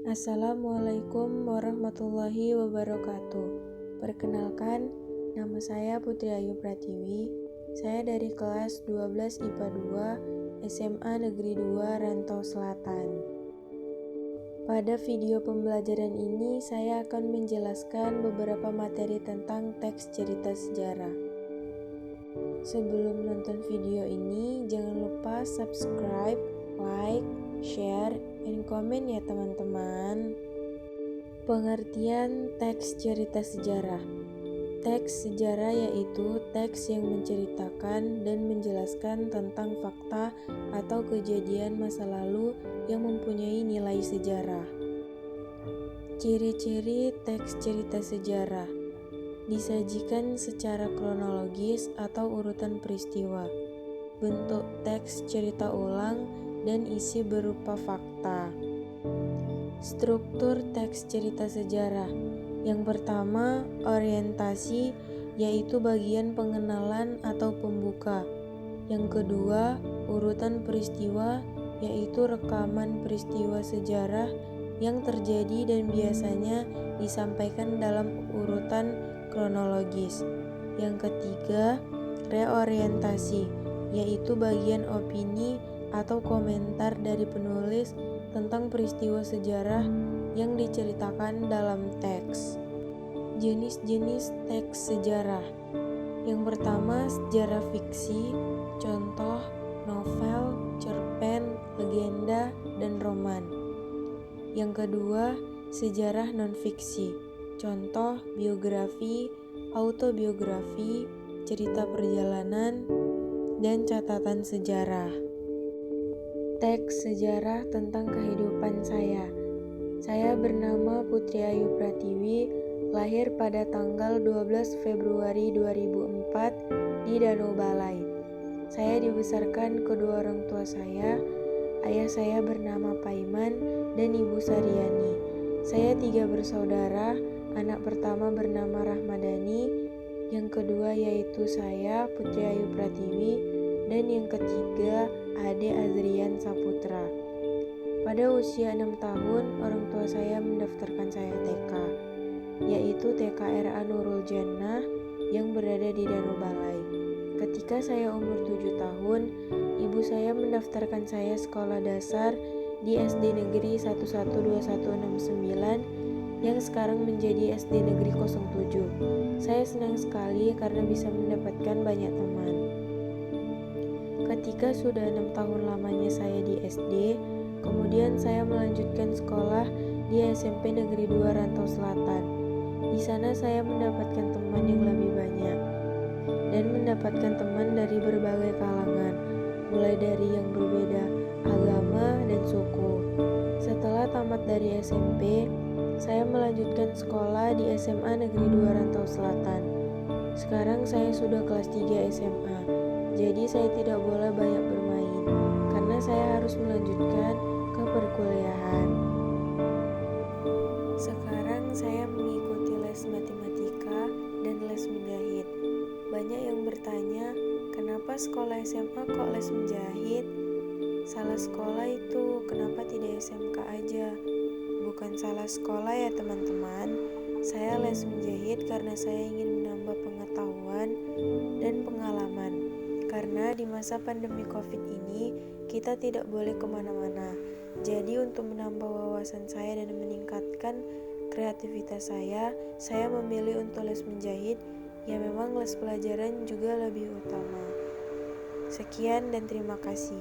Assalamualaikum warahmatullahi wabarakatuh. Perkenalkan, nama saya Putri Ayu Pratiwi. Saya dari kelas 12 IPA 2 SMA Negeri 2 Rantau Selatan. Pada video pembelajaran ini, saya akan menjelaskan beberapa materi tentang teks cerita sejarah. Sebelum nonton video ini, jangan lupa subscribe, like, share, dan komen ya teman-teman. Pengertian teks cerita sejarah. Teks sejarah yaitu teks yang menceritakan dan menjelaskan tentang fakta atau kejadian masa lalu yang mempunyai nilai sejarah. Ciri-ciri teks cerita sejarah: disajikan secara kronologis atau urutan peristiwa. Bentuk teks cerita ulang dan isi berupa fakta. Struktur teks cerita sejarah. Yang pertama, orientasi, yaitu bagian pengenalan atau pembuka. Yang kedua, urutan peristiwa, yaitu rekaman peristiwa sejarah yang terjadi dan biasanya disampaikan dalam urutan kronologis. Yang ketiga, reorientasi, yaitu bagian opini atau komentar dari penulis tentang peristiwa sejarah yang diceritakan dalam teks. Jenis-jenis teks sejarah. Yang pertama, sejarah fiksi, contoh novel, cerpen, legenda, dan roman. Yang kedua, sejarah non-fiksi, contoh biografi, autobiografi, cerita perjalanan, dan catatan sejarah. Teks sejarah tentang kehidupan saya. Saya bernama Putri Ayu Pratiwi, lahir pada tanggal 12 Februari 2004 di Danau Balai. Saya dibesarkan kedua orang tua saya. Ayah saya bernama Paiman dan ibu Saryani. Saya 3 bersaudara, anak pertama bernama Rahmadani, yang kedua yaitu saya, Putri Ayu Pratiwi, dan yang ketiga, Ade Azrian Saputra. Pada usia 6 tahun, orang tua saya mendaftarkan saya TK, yaitu TK RA Nurul Jannah yang berada di Danau Balai. Ketika saya umur 7 tahun, ibu saya mendaftarkan saya sekolah dasar di SD Negeri 112169 yang sekarang menjadi SD Negeri 07. Saya senang sekali karena bisa mendapatkan banyak teman. Ketika sudah 6 tahun lamanya saya di SD, kemudian saya melanjutkan sekolah di SMP Negeri 2 Rantau Selatan. Di sana saya mendapatkan teman yang lebih banyak dan mendapatkan teman dari berbagai kalangan, mulai dari yang berbeda agama dan suku. Setelah tamat dari SMP, saya melanjutkan sekolah di SMA Negeri 2 Rantau Selatan. Sekarang saya sudah kelas 3 SMA. Jadi saya tidak boleh banyak bermain, karena saya harus melanjutkan ke perkuliahan. Sekarang saya mengikuti les matematika dan les menjahit. Banyak yang bertanya, kenapa sekolah SMA kok les menjahit? Salah sekolah itu, kenapa tidak SMK aja? Bukan salah sekolah ya teman-teman. Saya les menjahit karena saya ingin menambah pengetahuan dan pengalaman. Karena di masa pandemi COVID ini, kita tidak boleh kemana-mana. Jadi untuk menambah wawasan saya dan meningkatkan kreativitas saya memilih untuk les menjahit. Ya memang les pelajaran juga lebih utama. Sekian dan terima kasih.